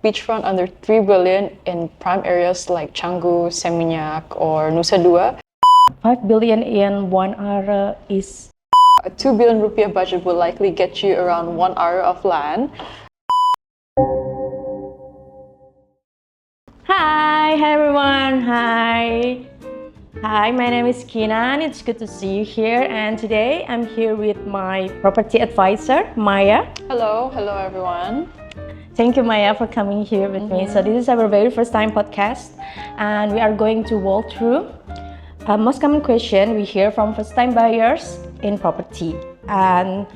beachfront under 3 billion in prime areas like Canggu, Seminyak, or Nusa Dua. 5 billion in 1 hour is... A 2 billion rupiah budget will likely get you around 1 hour of land. Hi everyone, hi, my name is Kinan. It's good to see you here, and today I'm here with my property advisor, Maya. Hello everyone. Thank you, Maya, for coming here with me. So this is our very first time podcast, and we are going to walk through a most common question we hear from first time buyers in property, and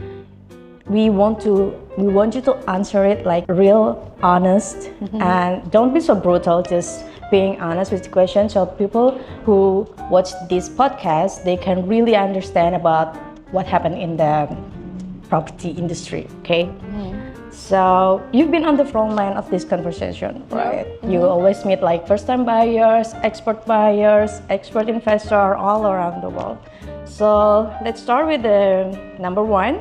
we want you to answer it like real honest, and don't be so brutal, just being honest with the question, so people who watch this podcast, they can really understand about what happened in the property industry. Okay. So you've been on the front line of this conversation, right? You always meet like first time buyers, expert investor all around the world. So let's start with the number one.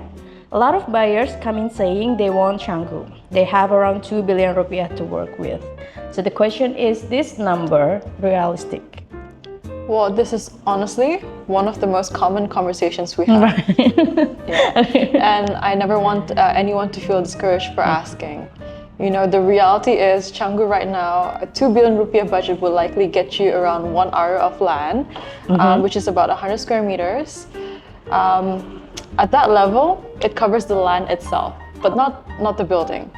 A lot of buyers come in saying they want Canggu. They have around 2 billion rupiah to work with. So the question is this number realistic? Well, this is honestly one of the most common conversations we have. Right. And I never want anyone to feel discouraged for asking. You know, the reality is Canggu right now, a 2 billion rupiah budget will likely get you around 1 hour of land, which is about 100 square meters. At that level, it covers the land itself, but not the building.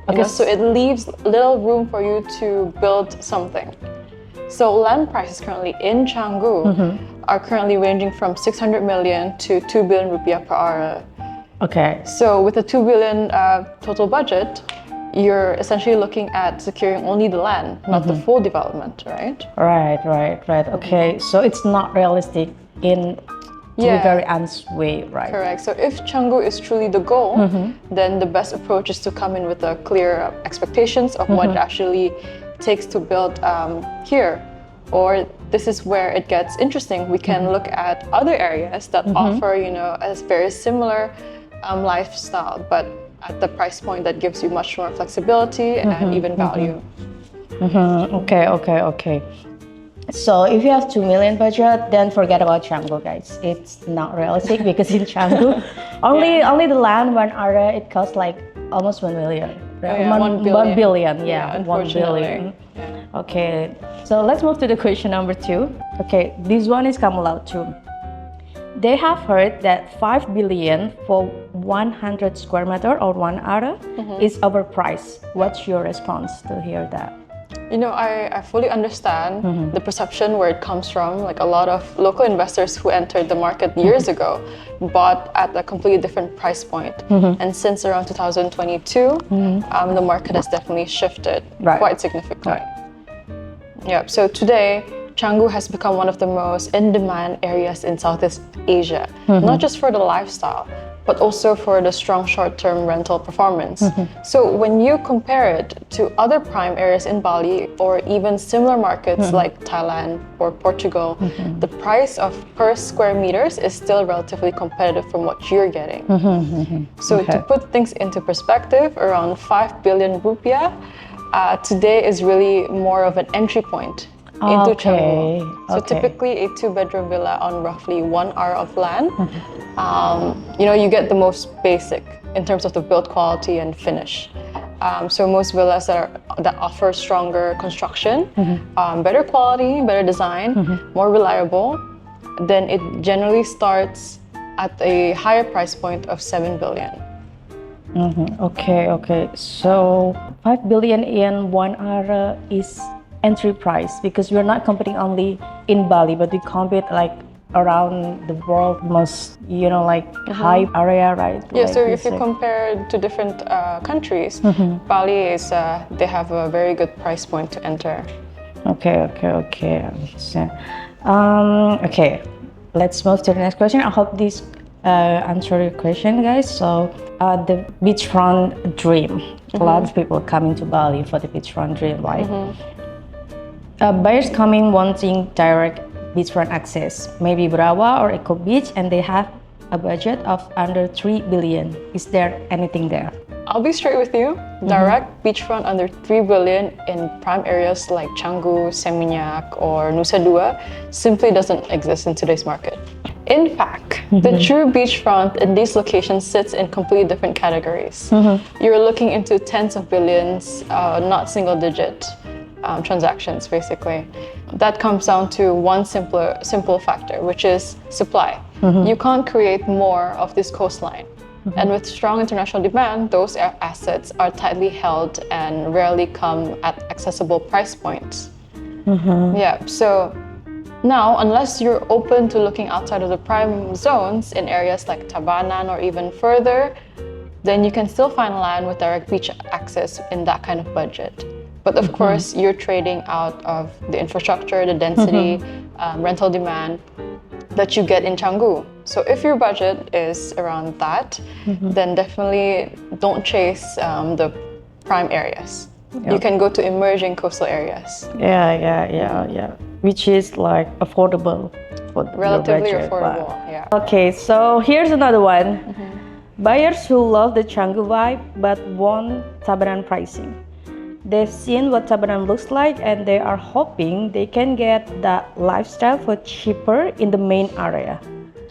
Okay. You know, so it leaves little room for you to build something. So land prices currently in Canggu are currently ranging from 600 million to 2 billion rupiah per hour. Okay. So with a 2 billion total budget, you're essentially looking at securing only the land, not the full development, right? Right. Okay, so it's not realistic in to be very honest way, right? Correct. So if Canggu is truly the goal, then the best approach is to come in with a clear expectations of what it actually takes to build here. Or this is where it gets interesting. We can look at other areas that offer, you know, a very similar lifestyle, but at the price point that gives you much more flexibility and even value. Okay. So if you have 2 million budget, then forget about Canggu, guys. It's not realistic because in Canggu, only the land 1 area it costs like almost 1 million. Right? 1 billion. Yeah, 1 billion. Okay, so let's move to the question number 2. Okay, this one is come out too. They have heard that 5 billion for 100 square meter or 1 area is overpriced. What's your response to hear that? You know, I fully understand the perception where it comes from. Like a lot of local investors who entered the market years ago bought at a completely different price point. And since around 2022, the market has definitely shifted quite significantly. Yeah, so today, Canggu has become one of the most in-demand areas in Southeast Asia, not just for the lifestyle, but also for the strong short-term rental performance. So when you compare it to other prime areas in Bali or even similar markets like Thailand or Portugal, the price of per square meters is still relatively competitive from what you're getting. So to put things into perspective, around 5 billion rupiah today is really more of an entry point into Canggu. So typically a 2-bedroom villa on roughly 1 hour of land, you know, you get the most basic in terms of the build quality and finish. So most villas that offer stronger construction, better quality, better design, more reliable, then it generally starts at a higher price point of 7 billion. Okay. So 5 billion in 1 area is entry price because we're not competing only in Bali, but we compete like around the world most, you know, like high area, right? Yeah, like so if you compare to different countries, Bali is, they have a very good price point to enter. Okay. Okay, let's move to the next question. I hope this answer your question, guys. So the beachfront dream. A lot of people coming to Bali for the beachfront dream, right? Buyers coming wanting direct beachfront access, maybe Brawa or Eco Beach, and they have a budget of under 3 billion. Is there anything there? I'll be straight with you. Direct beachfront under 3 billion in prime areas like Canggu, Seminyak, or Nusa Dua simply doesn't exist in today's market. In fact, the true beachfront in these locations sits in completely different categories. You're looking into tens of billions, not single-digit transactions, basically. That comes down to one simple factor, which is supply. You can't create more of this coastline. And with strong international demand, those assets are tightly held and rarely come at accessible price points. Yeah, so now, unless you're open to looking outside of the prime zones in areas like Tabanan or even further, then you can still find land with direct beach access in that kind of budget. But of course, you're trading out of the infrastructure, the density, rental demand that you get in Canggu. So if your budget is around that, then definitely don't chase the prime areas. You can go to emerging coastal areas. Yeah. Which is like affordable for Relatively your budget. affordable, Wow. yeah. Okay, so here's another one. Buyers who love the Canggu vibe but want Tabanan pricing. They've seen what Tabanan looks like and they are hoping they can get that lifestyle for cheaper in the main area.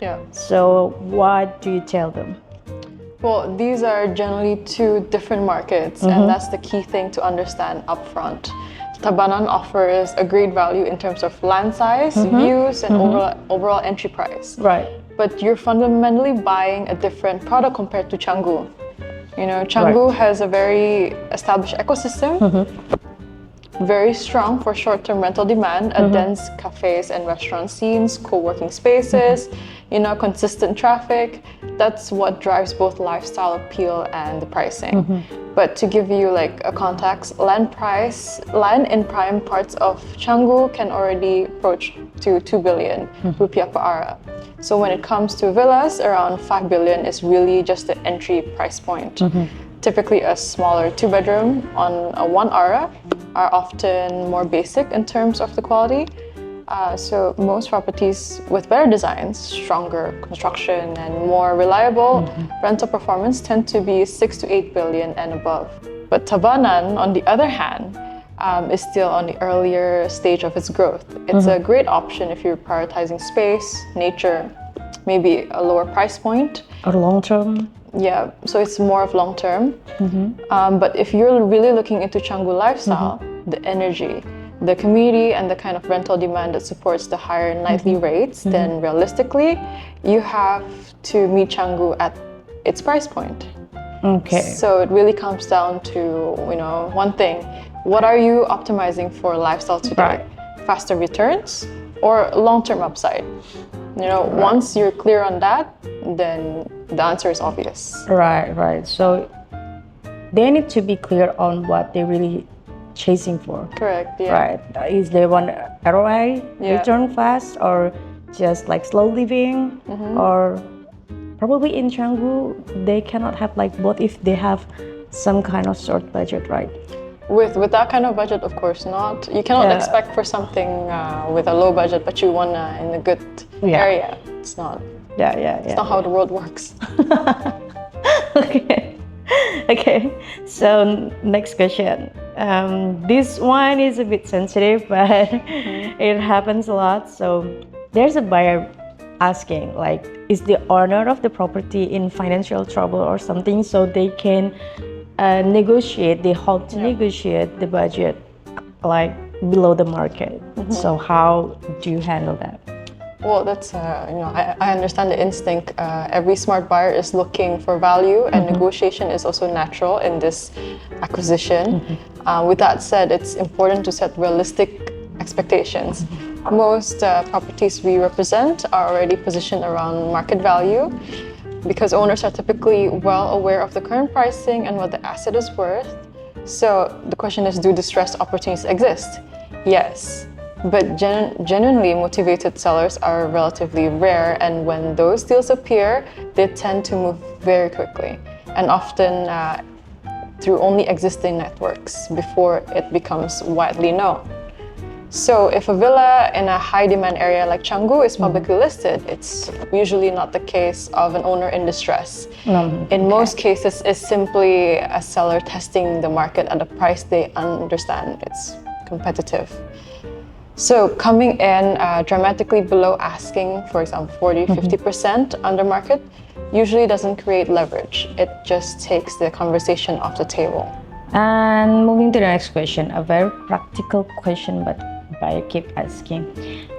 Yeah. So what do you tell them? Well, these are generally two different markets, and that's the key thing to understand upfront. Tabanan offers a great value in terms of land size, views, and overall entry price. Right. But you're fundamentally buying a different product compared to Canggu. You know, Canggu has a very established ecosystem, very strong for short-term rental demand, a dense cafes and restaurant scenes, co-working spaces, you know, consistent traffic. That's what drives both lifestyle appeal and the pricing. But to give you like a context, land in prime parts of Canggu can already approach to 2 billion rupiah per ara. So when it comes to villas, around 5 billion is really just the entry price point. Typically a smaller 2-bedroom on a 1 ara are often more basic in terms of the quality. So most properties with better designs, stronger construction, and more reliable rental performance tend to be 6 to 8 billion and above. But Tabanan, on the other hand, is still on the earlier stage of its growth. It's a great option if you're prioritizing space, nature, maybe a lower price point. Or long term? Yeah, so it's more of long term. But if you're really looking into Canggu lifestyle, the energy, the community, and the kind of rental demand that supports the higher nightly rates, then realistically, you have to meet Canggu at its price point. Okay. So it really comes down to, you know, one thing. What are you optimizing for lifestyle today? Faster returns or long-term upside? You know, once you're clear on that, then the answer is obvious. Right. So they need to be clear on what they're really chasing for. Correct, yeah. Right. Is they want ROI, return fast, or just like slow living, or probably in Canggu, they cannot have like both if they have some kind of short budget, right? With that kind of budget, of course not. You cannot expect for something with a low budget, but you want in a good area. It's not. It's not how the world works. Okay. So next question. This one is a bit sensitive, but it happens a lot. So there's a buyer asking, like, is the owner of the property in financial trouble or something, so they can negotiate. They hope to negotiate the budget like below the market. So how do you handle that? Well, that's I understand the instinct. Every smart buyer is looking for value, and negotiation is also natural in this acquisition. With that said, it's important to set realistic expectations. Most properties we represent are already positioned around market value, because owners are typically well aware of the current pricing and what the asset is worth. So the question is, do distressed opportunities exist? Yes. But genuinely motivated sellers are relatively rare, and when those deals appear, they tend to move very quickly, and often through only existing networks before it becomes widely known. So if a villa in a high demand area like Canggu is publicly listed, it's usually not the case of an owner in distress. In most cases, it's simply a seller testing the market at a price they understand it's competitive. So coming in dramatically below asking, for example, 40-50% under market, usually doesn't create leverage. It just takes the conversation off the table. And moving to the next question, a very practical question, but buyer keep asking.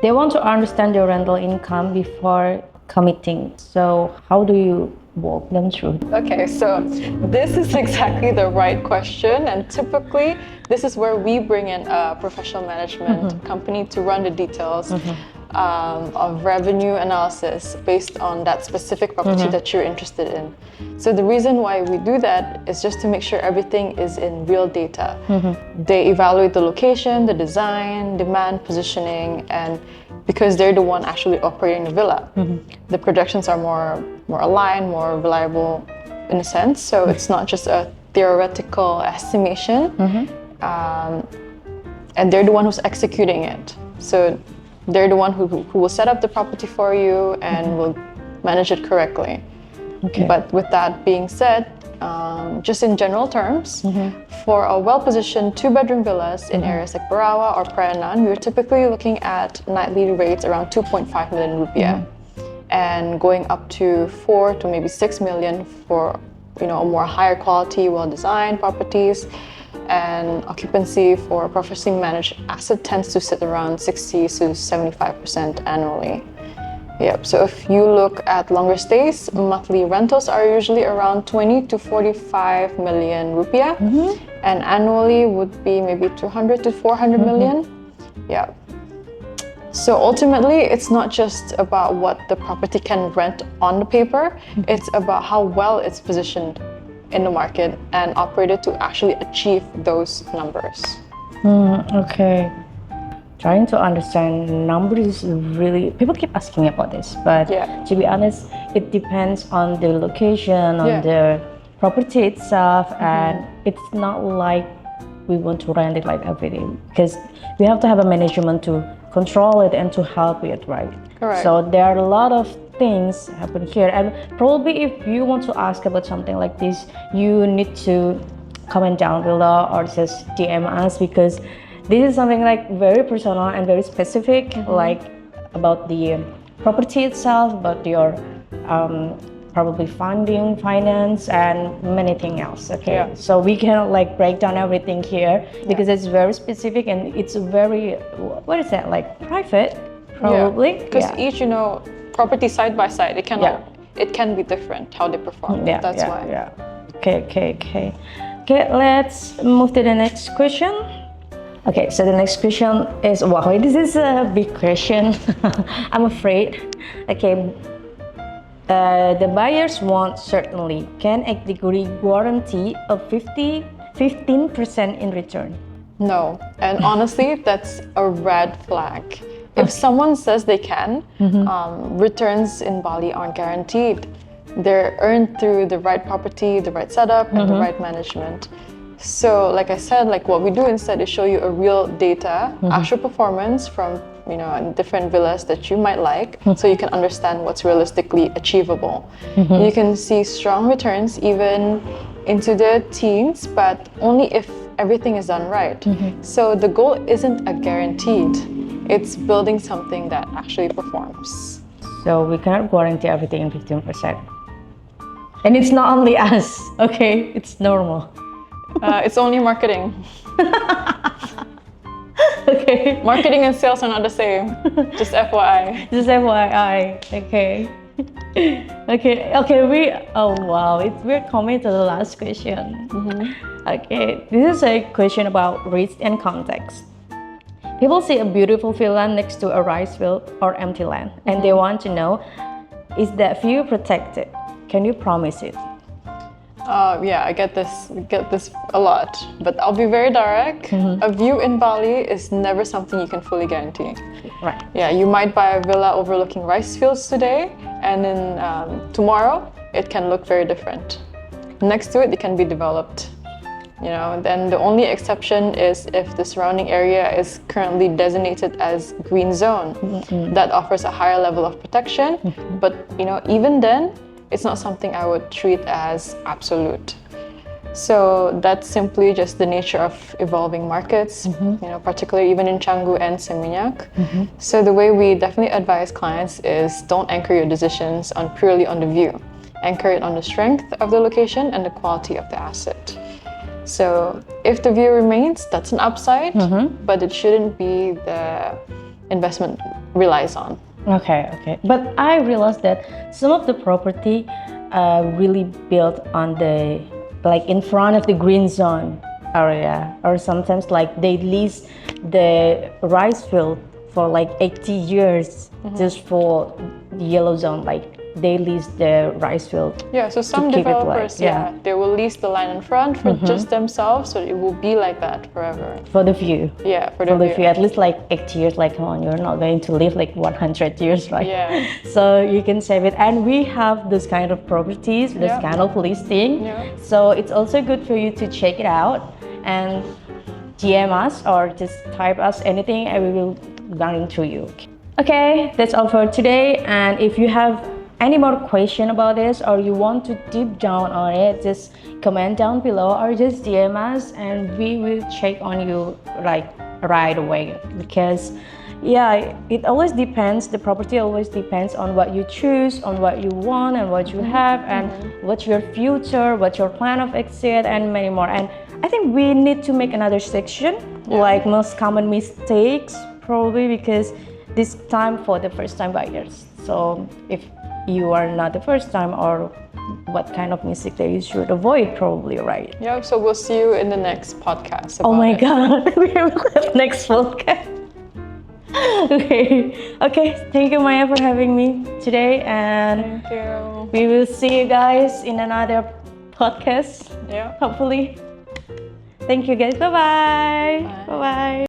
They want to understand your rental income before committing. So how do you walk them through? Okay, so this is exactly the right question, and typically this is where we bring in a professional management company to run the details of revenue analysis based on that specific property that you're interested in. So the reason why we do that is just to make sure everything is in real data. They evaluate the location, the design, demand, positioning, and because they're the one actually operating the villa, the projections are more aligned, more reliable in a sense. So it's not just a theoretical estimation, and they're the one who's executing it. So they're the one who will set up the property for you and will manage it correctly. But with that being said, just in general terms, for a well-positioned two-bedroom villas in areas like Barawa or Pererenan, we're typically looking at nightly rates around 2.5 million rupiah, and going up to 4 to maybe 6 million for a more higher quality, well-designed properties. And occupancy for a professionally managed asset tends to sit around 60 to 75% annually. Yep. So if you look at longer stays, monthly rentals are usually around 20 to 45 million rupiah, and annually would be maybe 200 to 400 million. Yeah. So ultimately, it's not just about what the property can rent on the paper, it's about how well it's positioned in the market and operated to actually achieve those numbers. Okay. Trying to understand numbers is really, people keep asking about this, but to be honest, it depends on the location, on the property itself, and it's not like we want to rent it like every day, because we have to have a management to control it and to help it, right? Correct. So there are a lot of things happen here, and probably if you want to ask about something like this, you need to comment down below or just DM us, because this is something like very personal and very specific, like about the property itself, about your probably funding, finance, and many things else. Okay, so we cannot like break down everything here because it's very specific and it's very, what is that, like private, probably. Because each property side by side, it can be different how they perform. That's why. Okay, let's move to the next question. Okay, so the next question is, wow, this is a big question. I'm afraid. Okay, the buyers want certainly, can a degree guarantee a 15% in return? No, and honestly, that's a red flag. If someone says they can, returns in Bali aren't guaranteed. They're earned through the right property, the right setup, and the right management. So, like I said, like what we do instead is show you a real data, actual performance from different villas that you might like, so you can understand what's realistically achievable. You can see strong returns even into the teens, but only if everything is done right. So the goal isn't a guaranteed. It's building something that actually performs. So we cannot guarantee everything in 15%. And it's not only us, okay? It's normal. It's only marketing. Okay. Marketing and sales are not the same. Just FYI. Just FYI. Okay. Okay. We're coming to the last question. Okay. This is a question about risk and context. People see a beautiful villa next to a rice field or empty land, and they want to know, is that view protected? Can you promise it? I get this a lot, but I'll be very direct. A view in Bali is never something you can fully guarantee. Right. Yeah, you might buy a villa overlooking rice fields today, and then tomorrow it can look very different. Next to it, it can be developed. Then the only exception is if the surrounding area is currently designated as green zone. That offers a higher level of protection, but even then, it's not something I would treat as absolute. So that's simply just the nature of evolving markets, particularly even in Canggu and Seminyak. So the way we definitely advise clients is don't anchor your decisions purely on the view. Anchor it on the strength of the location and the quality of the asset. So if the view remains, that's an upside, but it shouldn't be the investment relies on. Okay. But I realized that some of the property really built on the in front of the green zone area, or sometimes they lease the rice field for 80 years just for the yellow zone. They lease the rice field. Yeah, so some developers, they will lease the land in front for just themselves, so it will be like that forever. For the view. Yeah, for the view. At least 8 years, come on, you're not going to live 100 years, right? Yeah. So you can save it. And we have this kind of properties, this kind of listing. Yeah. So it's also good for you to check it out and DM us or just type us anything and we will run through you. Okay, that's all for today. And if you have any more question about this or you want to deep down on it, just comment down below or just DM us and we will check on you right away. Because it always depends, the property always depends on what you choose, on what you want and what you have and what's your future, what's your plan of exit and many more. And I think we need to make another section most common mistakes, probably because this time for the first time buyers. So if you are not the first time or what kind of mistake that you should avoid, probably, right? Yeah, so we'll see you in the next podcast. Oh my God, we will have next podcast. Okay, thank you Maya for having me today and thank you. We will see you guys in another podcast, Yeah. hopefully. Thank you guys, bye-bye.